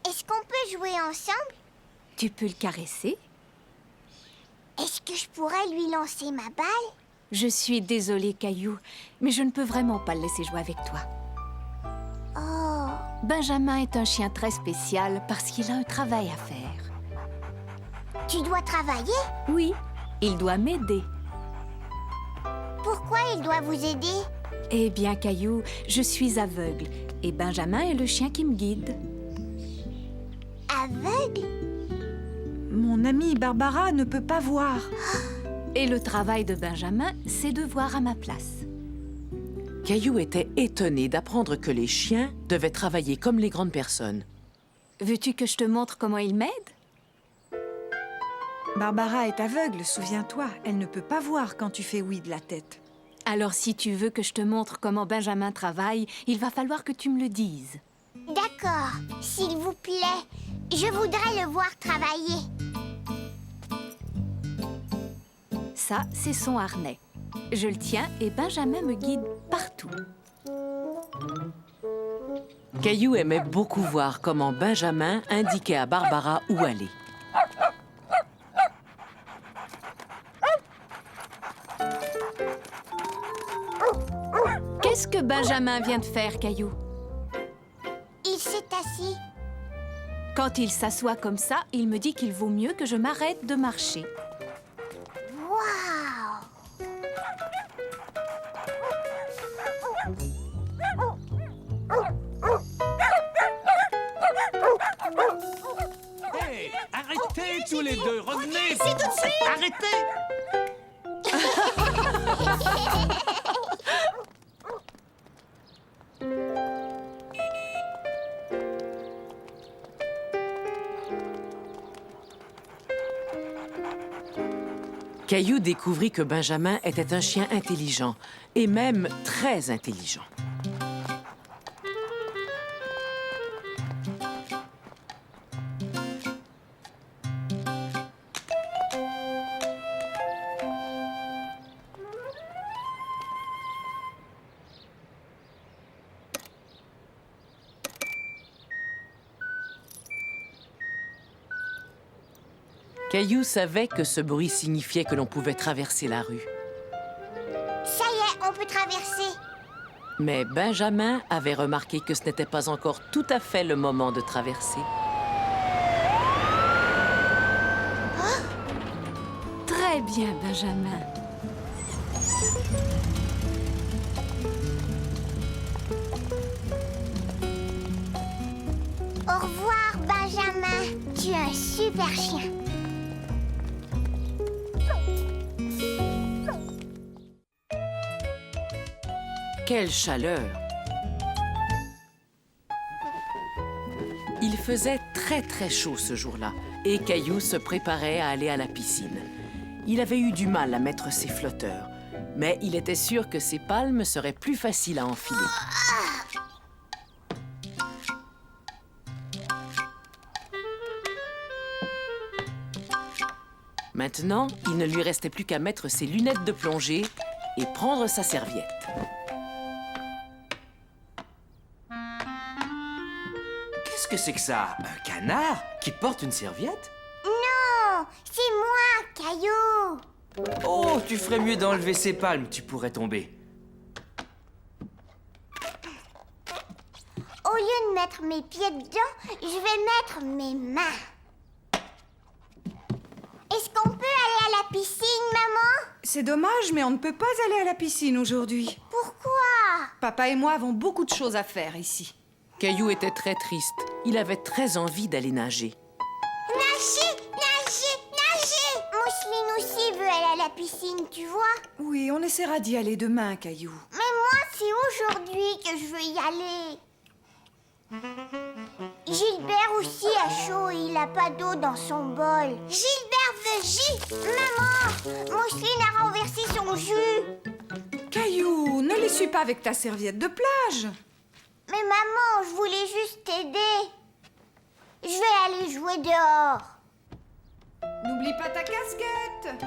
Est-ce qu'on peut jouer ensemble? Tu peux le caresser? Est-ce que je pourrais lui lancer ma balle? Je suis désolée, Caillou, mais je ne peux vraiment pas le laisser jouer avec toi. Oh. Benjamin est un chien très spécial parce qu'il a un travail à faire. Tu dois travailler? Oui, il doit m'aider. Pourquoi il doit vous aider? Eh bien, Caillou, je suis aveugle et Benjamin est le chien qui me guide. Aveugle? Mon amie Barbara ne peut pas voir. Et le travail de Benjamin, c'est de voir à ma place. Caillou était étonné d'apprendre que les chiens devaient travailler comme les grandes personnes. Veux-tu que je te montre comment il m'aide? Barbara est aveugle, souviens-toi. Elle ne peut pas voir quand tu fais oui de la tête. Alors si tu veux que je te montre comment Benjamin travaille, il va falloir que tu me le dises. D'accord, s'il vous plaît. Je voudrais le voir travailler. Ça, c'est son harnais. Je le tiens et Benjamin me guide partout. Caillou aimait beaucoup voir comment Benjamin indiquait à Barbara où aller. Qu'est-ce que Benjamin vient de faire, Caillou? Il s'est assis. Quand il s'assoit comme ça, il me dit qu'il vaut mieux que je m'arrête de marcher. Waouh! Hey, arrêtez tous les deux, revenez! C'est tout de suite! Arrêtez! Caillou découvrit que Benjamin était un chien intelligent, et même très intelligent. Caillou savait que ce bruit signifiait que l'on pouvait traverser la rue. Ça y est, on peut traverser. Mais Benjamin avait remarqué que ce n'était pas encore tout à fait le moment de traverser. Très bien, Benjamin. Au revoir, Benjamin. Tu es un super chien. Quelle chaleur! Il faisait très chaud ce jour-là, et Caillou se préparait à aller à la piscine. Il avait eu du mal à mettre ses flotteurs, mais il était sûr que ses palmes seraient plus faciles à enfiler. Maintenant, il ne lui restait plus qu'à mettre ses lunettes de plongée et prendre sa serviette. Qu'est-ce que c'est que ça? Un canard qui porte une serviette? Non, c'est moi, Caillou. Oh, tu ferais mieux d'enlever ses palmes, tu pourrais tomber. Au lieu de mettre mes pieds dedans, je vais mettre mes mains. Est-ce qu'on peut aller à la piscine, maman? C'est dommage, mais on ne peut pas aller à la piscine aujourd'hui. Pourquoi? Papa et moi avons beaucoup de choses à faire ici. Caillou était très triste. Il avait très envie d'aller nager. Nager, nager, nager! Mousseline aussi veut aller à la piscine, tu vois? Oui, on essaiera d'y aller demain, Caillou. Mais moi, c'est aujourd'hui que je veux y aller. Gilbert aussi a chaud et il a pas d'eau dans son bol. Gilbert veut jus! Maman, Mousseline a renversé son jus. Caillou, ne l'essuie pas avec ta serviette de plage. Mais maman, je voulais juste t'aider. Je vais aller jouer dehors. N'oublie pas ta casquette.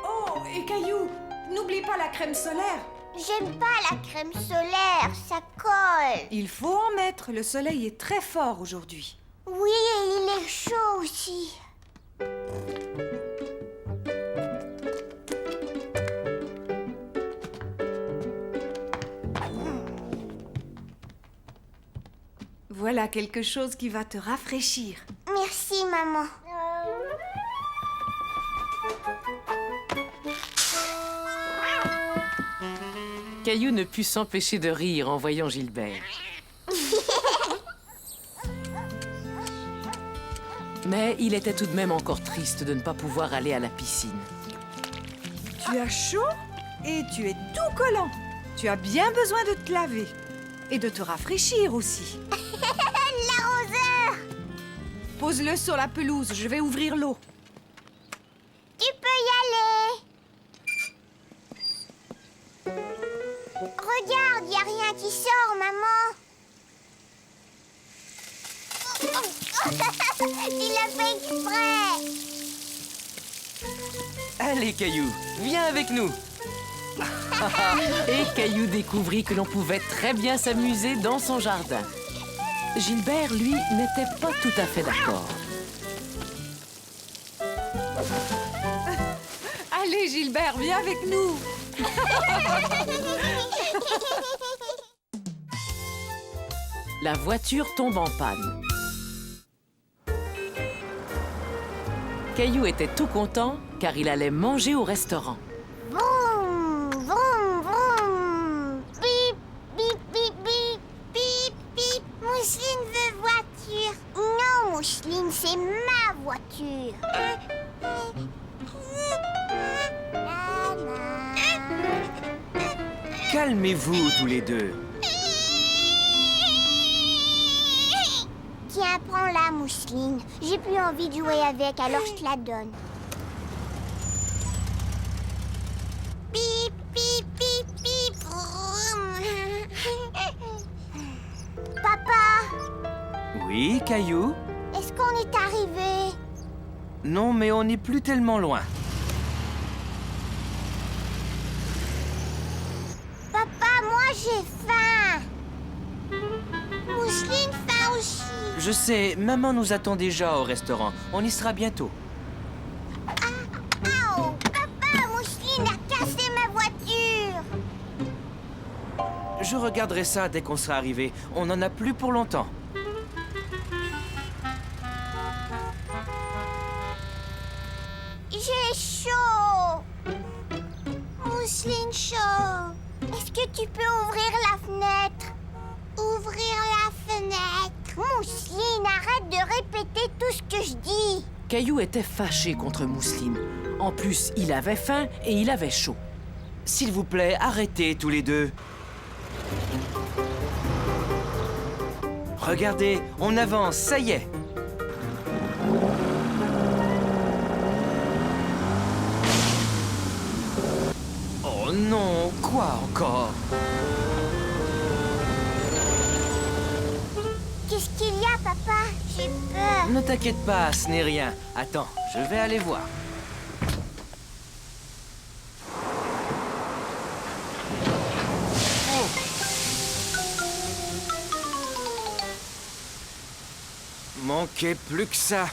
Oh, et Caillou, n'oublie pas la crème solaire. J'aime pas la crème solaire, ça colle. Il faut en mettre, le soleil est très fort aujourd'hui. Oui, et il est chaud aussi. Voilà quelque chose qui va te rafraîchir. Merci, maman. Caillou ne put s'empêcher de rire en voyant Gilbert. Mais il était tout de même encore triste de ne pas pouvoir aller à la piscine. Tu as chaud et tu es tout collant. Tu as bien besoin de te laver et de te rafraîchir aussi. L'arroseur! Pose-le sur la pelouse, je vais ouvrir l'eau. Tu peux y aller. qui sort, maman. Tu l'as fait exprès. Allez, Caillou, viens avec nous. Et Caillou découvrit que l'on pouvait très bien s'amuser dans son jardin. Gilbert, lui, n'était pas tout à fait d'accord. Allez, Gilbert, viens avec nous. La voiture tombe en panne. Caillou était tout content car il allait manger au restaurant. Vroom, vroom, vroom. Bip, bip, bip, bip, bip, bip. Mousseline veut voiture. Non, Mousseline, c'est ma voiture. Calmez-vous tous les deux. Tiens, prends-la, Mousseline. J'ai plus envie de jouer avec, alors je te la donne. Bip, bip, bip, bip. Vroom. Papa, Oui, Caillou? est-ce qu'on est arrivé? Non, mais on n'est plus tellement loin. Papa, moi j'ai faim. Mousseline faim aussi. Je sais, maman nous attend déjà au restaurant. On y sera bientôt. Oh, papa, Mousseline a cassé ma voiture. Je regarderai ça dès qu'on sera arrivé. On n'en a plus pour longtemps. J'ai chaud. Mousseline chaud. Est-ce que tu peux ouvrir la fenêtre? Ouvrir la fenêtre. Mousseline, arrête de répéter tout ce que je dis. Caillou était fâché contre Mousseline. En plus, il avait faim et il avait chaud. S'il vous plaît, arrêtez tous les deux. Regardez, on avance, ça y est. Oh non, quoi encore? Qu'est-ce qu'il y a, papa? J'ai peur. Ne t'inquiète pas, ce n'est rien. Attends, je vais aller voir. Manquait plus que ça.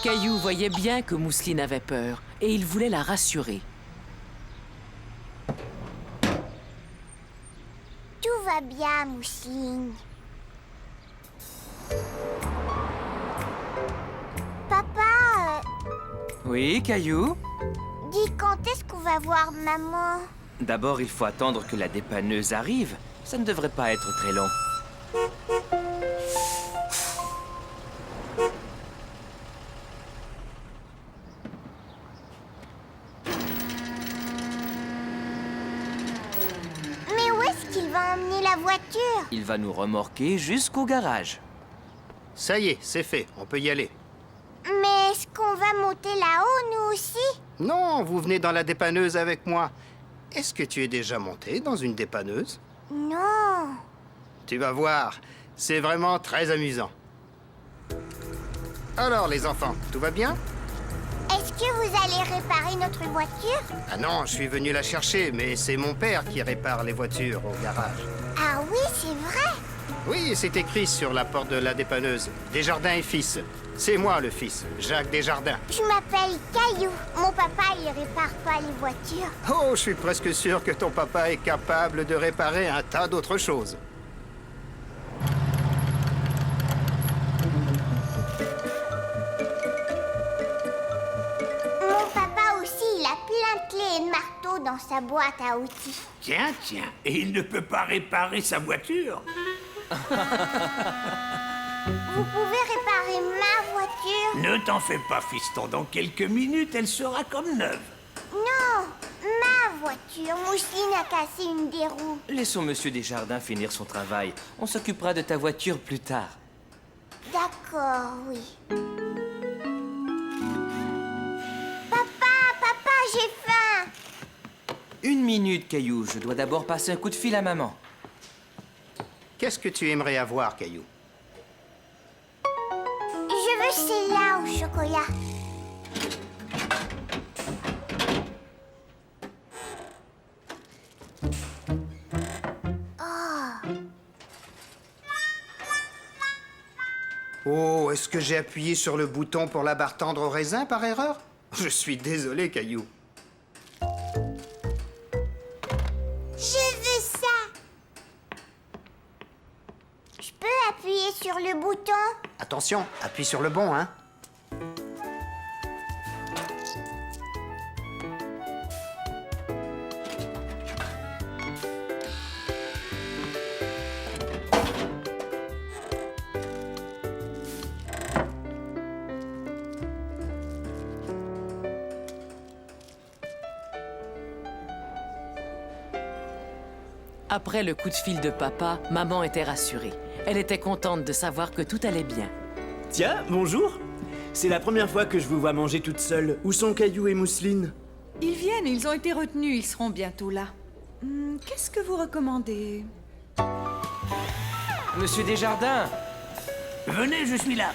Caillou voyait bien que Mousseline avait peur et il voulait la rassurer. Tout va bien, Mousseline. Papa, Oui, Caillou? dis quand est-ce qu'on va voir maman? D'abord, il faut attendre que la dépanneuse arrive. Ça ne devrait pas être très long. Mais où est-ce qu'il va emmener la voiture? Il va nous remorquer jusqu'au garage. Ça y est, c'est fait, on peut y aller. Mais est-ce qu'on va monter là-haut, nous aussi? Non, vous venez dans la dépanneuse avec moi. Est-ce que tu es déjà monté dans une dépanneuse? Non. Tu vas voir, c'est vraiment très amusant. Alors, les enfants, tout va bien? Est-ce que vous allez réparer notre voiture? Ah non, je suis venu la chercher, mais c'est mon père qui répare les voitures au garage. Ah oui, c'est vrai. Oui, c'est écrit sur la porte de la dépanneuse. Desjardins et fils. C'est moi le fils, Jacques Desjardins. Je m'appelle Caillou. Mon papa, il répare pas les voitures. Oh, je suis presque sûr que ton papa est capable de réparer un tas d'autres choses. Mon papa aussi, il a plein de clés et de marteaux dans sa boîte à outils. Tiens, et il ne peut pas réparer sa voiture? Vous pouvez réparer ma voiture? Ne t'en fais pas, fiston. Dans quelques minutes, elle sera comme neuve. Non, ma voiture. Mousseline a cassé une des roues. Laissons Monsieur Desjardins finir son travail. On s'occupera de ta voiture plus tard. D'accord, oui. Une minute, Caillou. Je dois d'abord passer un coup de fil à maman. Qu'est-ce que tu aimerais avoir, Caillou? Je veux celle-là au chocolat. Oh, est-ce que j'ai appuyé sur le bouton pour la barre tendre au raisin par erreur? Je suis désolé, Caillou. Je veux ça. Je peux appuyer sur le bouton? Attention, appuie sur le bon, hein? Après le coup de fil de papa, maman était rassurée. Elle était contente de savoir que tout allait bien. Tiens, bonjour. C'est la première fois que je vous vois manger toute seule. Où sont Caillou et Mousseline? Ils viennent, ils ont été retenus, ils seront bientôt là. Qu'est-ce que vous recommandez? Monsieur Desjardins! Venez, je suis là.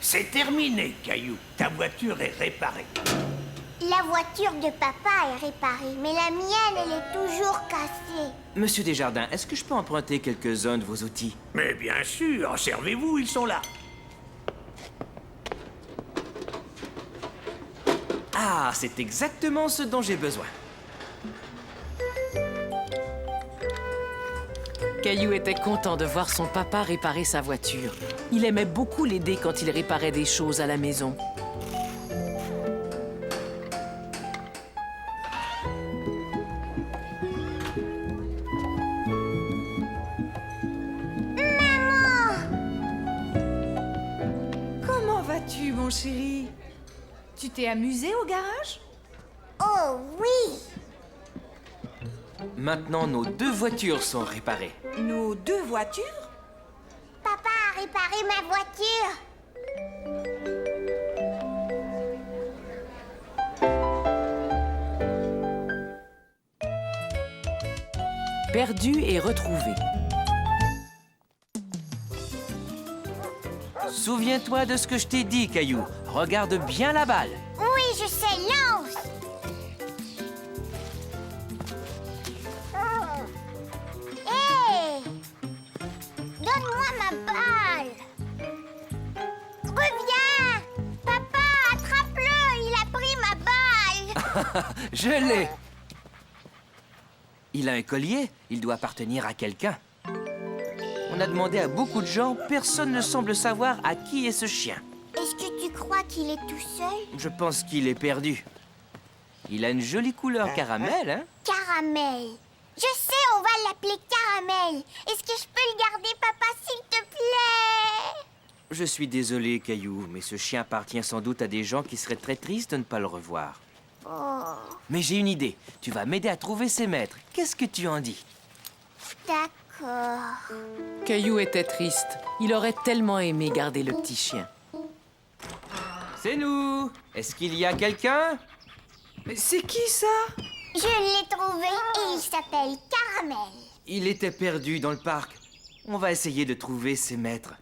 C'est terminé, Caillou. Ta voiture est réparée. La voiture de papa est réparée, mais la mienne, elle est toujours cassée. Monsieur Desjardins, est-ce que je peux emprunter quelques-uns de vos outils? Mais bien sûr, servez-vous, ils sont là. Ah, c'est exactement ce dont j'ai besoin. Caillou était content de voir son papa réparer sa voiture. Il aimait beaucoup l'aider quand il réparait des choses à la maison. Comment vas-tu, mon chéri? Tu t'es amusé au garage? Oh oui! Maintenant, nos 2 voitures sont réparées. Nos 2 voitures? Papa a réparé ma voiture. Perdu et retrouvé. Souviens-toi de ce que je t'ai dit, Caillou. Regarde bien la balle. Oui, je sais, lance! Hé! Donne-moi ma balle! Reviens! Papa, attrape-le! Il a pris ma balle! Je l'ai. Il a un collier. Il doit appartenir à quelqu'un. On a demandé à beaucoup de gens. Personne ne semble savoir à qui est ce chien. Est-ce que tu crois qu'il est tout seul? Je pense qu'il est perdu. Il a une jolie couleur caramel, hein? Caramel. Je sais, on va l'appeler Caramel. Est-ce que je peux le garder, papa, s'il te plaît? Je suis désolé, Caillou, mais ce chien appartient sans doute à des gens qui seraient très tristes de ne pas le revoir. Oh, Mais j'ai une idée. Tu vas m'aider à trouver ses maîtres. Qu'est-ce que tu en dis? d'accord. Caillou était triste. Il aurait tellement aimé garder le petit chien. C'est nous! Est-ce qu'il y a quelqu'un? Mais c'est qui ça? Je l'ai trouvé et il s'appelle Caramel. Il était perdu dans le parc. On va essayer de trouver ses maîtres.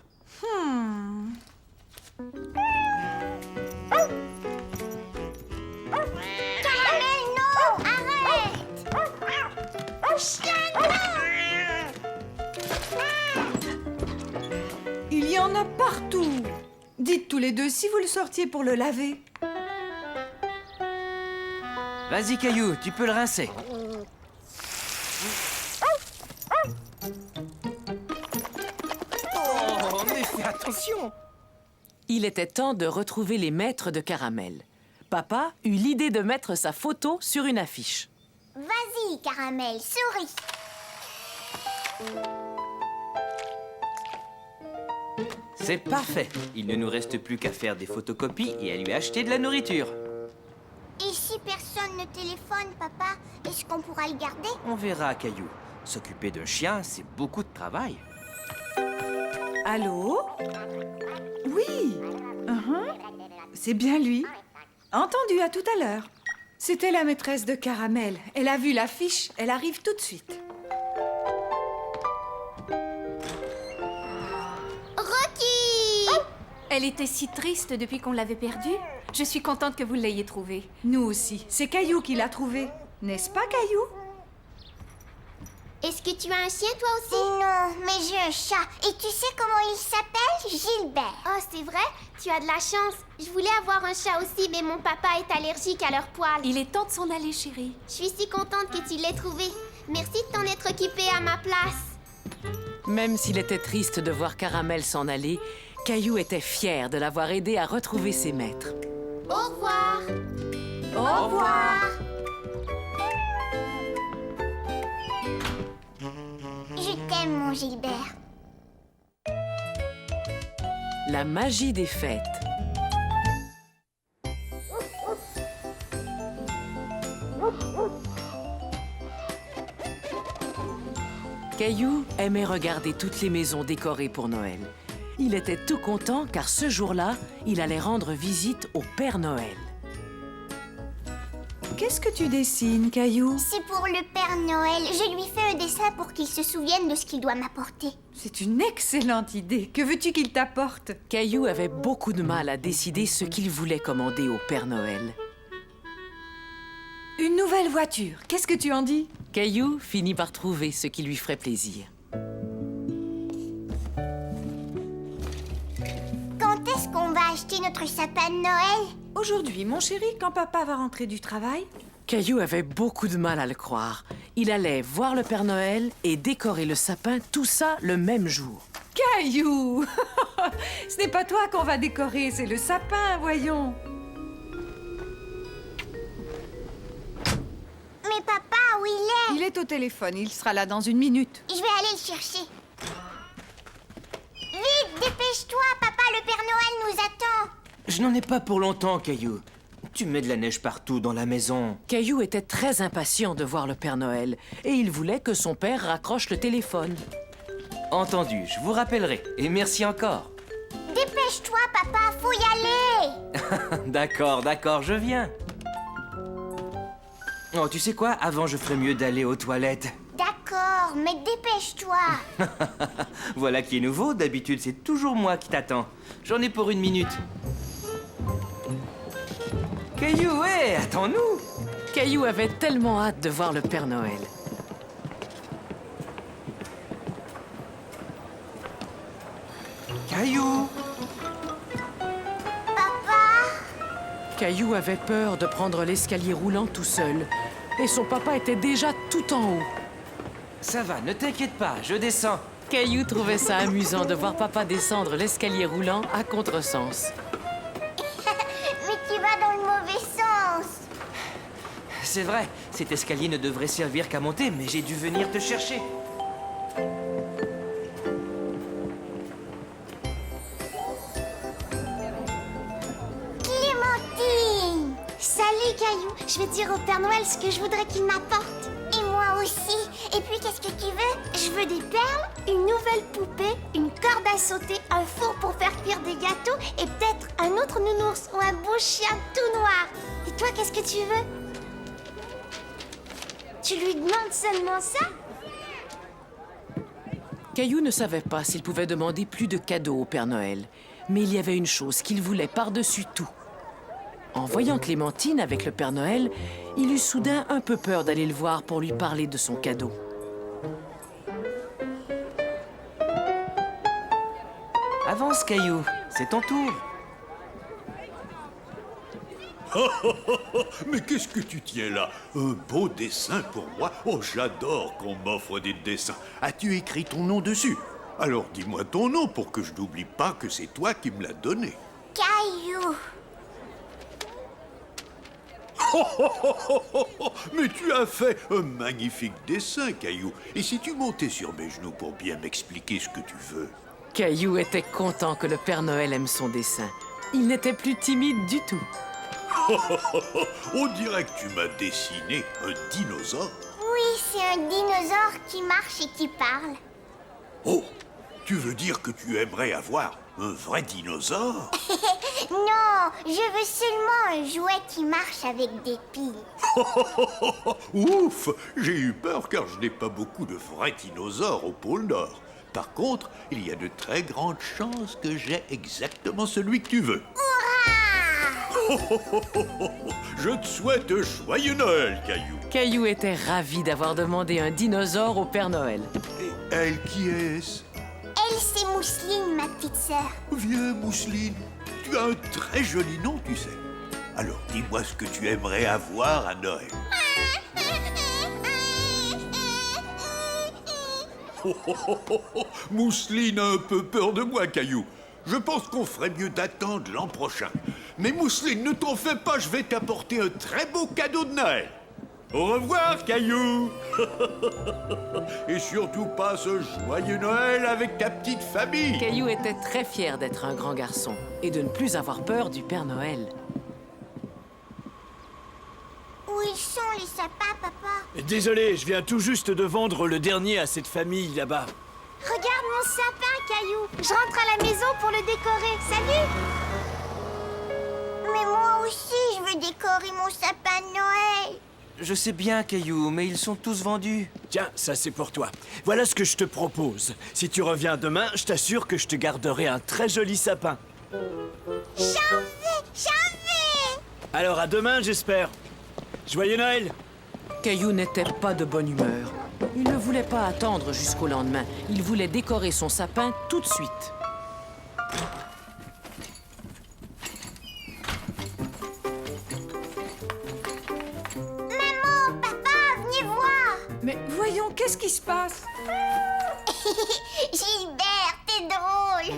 Caramel, non! Arrête! Chien, Il y en a partout. Dites tous les deux si vous le sortiez pour le laver. Vas-y, Caillou, tu peux le rincer. Oh, mais fais attention! Il était temps de retrouver les maîtres de Caramel. Papa eut l'idée de mettre sa photo sur une affiche. Vas-y, Caramel, souris. C'est parfait. Il ne nous reste plus qu'à faire des photocopies et à lui acheter de la nourriture. Et si personne ne téléphone, papa, est-ce qu'on pourra le garder? On verra, Caillou. S'occuper d'un chien, c'est beaucoup de travail. Allô? Oui. C'est bien lui. Entendu, à tout à l'heure. C'était la maîtresse de Caramel. Elle a vu l'affiche, elle arrive tout de suite. Rocky! Elle était si triste depuis qu'on l'avait perdue. Je suis contente que vous l'ayez trouvée. Nous aussi. C'est Caillou qui l'a trouvée. N'est-ce pas, Caillou? Est-ce que tu as un chien, toi aussi? Non, mais j'ai un chat. Et tu sais comment il s'appelle? Gilbert. Oh, c'est vrai? Tu as de la chance. Je voulais avoir un chat aussi, mais mon papa est allergique à leurs poils. Il est temps de s'en aller, chérie. Je suis si contente que tu l'aies trouvé. Merci de t'en être occupée à ma place. Même s'il était triste de voir Caramel s'en aller, Caillou était fier de l'avoir aidé à retrouver ses maîtres. Au revoir. Au revoir. Je t'aime, mon Gilbert. La magie des fêtes. Caillou aimait regarder toutes les maisons décorées pour Noël. Il était tout content car ce jour-là, il allait rendre visite au Père Noël. Qu'est-ce que tu dessines, Caillou? C'est pour le Père Noël. Je lui fais un dessin pour qu'il se souvienne de ce qu'il doit m'apporter. C'est une excellente idée. Que veux-tu qu'il t'apporte? Caillou avait beaucoup de mal à décider ce qu'il voulait commander au Père Noël. Une nouvelle voiture. Qu'est-ce que tu en dis? Caillou finit par trouver ce qui lui ferait plaisir. Quand est-ce qu'on va acheter notre sapin de Noël? Aujourd'hui, mon chéri, quand papa va rentrer du travail. Caillou avait beaucoup de mal à le croire. Il allait voir le Père Noël et décorer le sapin, tout ça le même jour. Caillou! Ce n'est pas toi qu'on va décorer, c'est le sapin, voyons. Mais papa, où il est? Il est au téléphone, il sera là dans une minute. Je vais aller le chercher. Vite, dépêche-toi, papa, le Père Noël nous attend. Je n'en ai pas pour longtemps, Caillou. Tu mets de la neige partout dans la maison. Caillou était très impatient de voir le Père Noël et il voulait que son père raccroche le téléphone. Entendu, je vous rappellerai. Et merci encore. Dépêche-toi, papa, faut y aller. D'accord, je viens. Oh, tu sais quoi? Avant, je ferais mieux d'aller aux toilettes. D'accord, mais dépêche-toi. Voilà qui est nouveau. D'habitude, c'est toujours moi qui t'attends. J'en ai pour une minute. Caillou, ouais, attends-nous. Caillou avait tellement hâte de voir le Père Noël. Caillou! Caillou avait peur de prendre l'escalier roulant tout seul. Et son papa était déjà tout en haut. Ça va, ne t'inquiète pas, je descends. Caillou trouvait ça amusant de voir papa descendre l'escalier roulant à contresens. Mais tu vas dans le mauvais sens. C'est vrai, cet escalier ne devrait servir qu'à monter, mais j'ai dû venir te chercher. Clémentine! Salut, Caillou. Je vais dire au Père Noël ce que je voudrais qu'il m'apporte. Et moi aussi. Et puis, qu'est-ce que tu veux? Je veux des perles, une nouvelle poupée, une corde à sauter, un four pour faire cuire des gâteaux et peut-être un autre nounours ou un beau chien tout noir. Et toi, qu'est-ce que tu veux? Tu lui demandes seulement ça? Caillou ne savait pas s'il pouvait demander plus de cadeaux au Père Noël. Mais il y avait une chose qu'il voulait par-dessus tout. En voyant Clémentine avec le Père Noël, il eut soudain un peu peur d'aller le voir pour lui parler de son cadeau. Avance, Caillou, c'est ton tour. Mais qu'est-ce que tu tiens là? Un beau dessin pour moi? Oh, j'adore qu'on m'offre des dessins. As-tu écrit ton nom dessus? Alors dis-moi ton nom pour que je n'oublie pas que c'est toi qui me l'as donné. Caillou! Mais tu as fait un magnifique dessin, Caillou. Et si tu montais sur mes genoux pour bien m'expliquer ce que tu veux? Caillou était content que le Père Noël aime son dessin. Il n'était plus timide du tout. On dirait que tu m'as dessiné un dinosaure. Oui, c'est un dinosaure qui marche et qui parle. Oh, tu veux dire que tu aimerais avoir Un vrai dinosaure? Non, je veux seulement un jouet qui marche avec des piles. Ouf! J'ai eu peur car je n'ai pas beaucoup de vrais dinosaures au pôle Nord. Par contre, il y a de très grandes chances que j'ai exactement celui que tu veux. Je te souhaite joyeux Noël, Caillou. Caillou était ravi d'avoir demandé un dinosaure au Père Noël. Et elle, qui est-ce? Elle, c'est Mousseline, ma petite sœur. Viens, Mousseline. Tu as un très joli nom, tu sais. Alors, dis-moi ce que tu aimerais avoir à Noël. Mousseline a un peu peur de moi, Caillou. Je pense qu'on ferait mieux d'attendre l'an prochain. Mais Mousseline, ne t'en fais pas, je vais t'apporter un très beau cadeau de Noël. Au revoir, Caillou. Et surtout passe un joyeux Noël avec ta petite famille. Caillou était très fier d'être un grand garçon et de ne plus avoir peur du Père Noël. Où ils sont, les sapins, papa? Désolé, je viens tout juste de vendre le dernier à cette famille là-bas. Regarde mon sapin, Caillou. Je rentre à la maison pour le décorer. Salut! Mais moi aussi, je veux décorer mon sapin de Noël. Je sais bien, Caillou, mais ils sont tous vendus. Tiens, ça c'est pour toi. Voilà ce que je te propose. Si tu reviens demain, je t'assure que je te garderai un très joli sapin. J'en veux! Alors à demain, j'espère. Joyeux Noël! Caillou n'était pas de bonne humeur. Il ne voulait pas attendre jusqu'au lendemain. Il voulait décorer son sapin tout de suite. Maman, papa, venez voir. Mais voyons, qu'est-ce qui se passe? Gilbert, t'es drôle.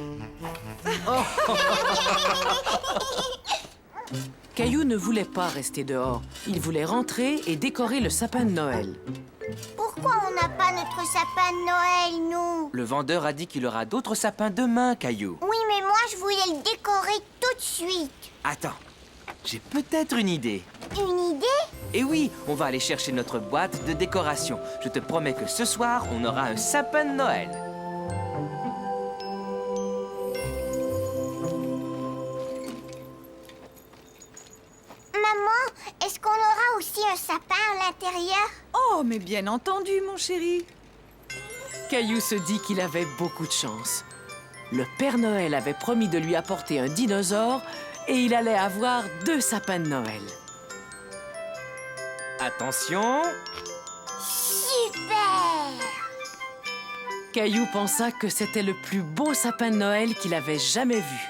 Caillou ne voulait pas rester dehors. Il voulait rentrer et décorer le sapin de Noël. Pourquoi on n'a pas notre sapin de Noël, nous? Le vendeur a dit qu'il aura d'autres sapins demain, Caillou. Oui, mais moi, je voulais le décorer tout de suite. Attends, j'ai peut-être une idée. Une idée? Et oui, on va aller chercher notre boîte de décoration. Je te promets que ce soir, on aura un sapin de Noël. Maman, est-ce qu'on aura aussi un sapin à l'intérieur? Oh, mais bien entendu, mon chéri. Caillou se dit qu'il avait beaucoup de chance. Le Père Noël avait promis de lui apporter un dinosaure et il allait avoir 2 sapins de Noël. Attention. Super! Caillou pensa que c'était le plus beau sapin de Noël qu'il avait jamais vu.